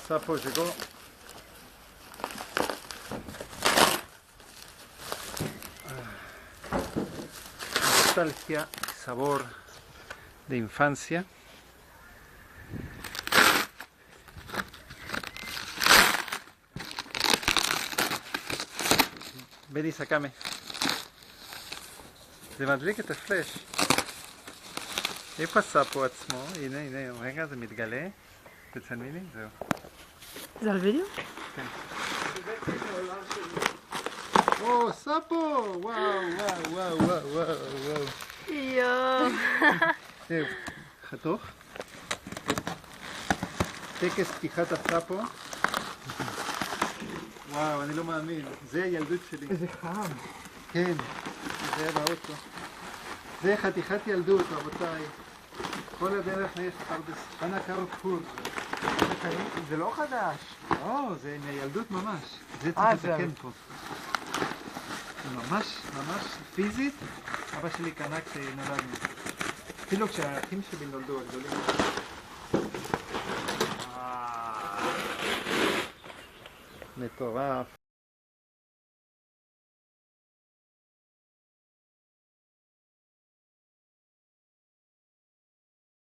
Sapo llegó. Nostalgia y sabor de infancia. בני, סכמה. זה מדליק את הפלאש. איפה הסאפו עצמו? הנה, הנה, רגע, זה מתגלה. תצלמי לי, זהו. זה על וידאו? כן. או, סאפו! וואו, וואו, וואו, וואו, וואו. יואו. זהו, חתוך. טקס פתיחת הסאפו. וואו, אני לא מאמין. זה הילדות שלי. איזה חם. כן, זה היה באוטו. זה חתיכת ילדות, רבותיי. כל הדרך יש פרדס, חנה קרפור. זה לא חדש. או, זה מהילדות ממש. זה צריך לתקן פה. זה ממש, ממש פיזית. אבא שלי קנה כשנולדנו. אפילו כשהאחים שלי נולדו הגדולים. מטורף.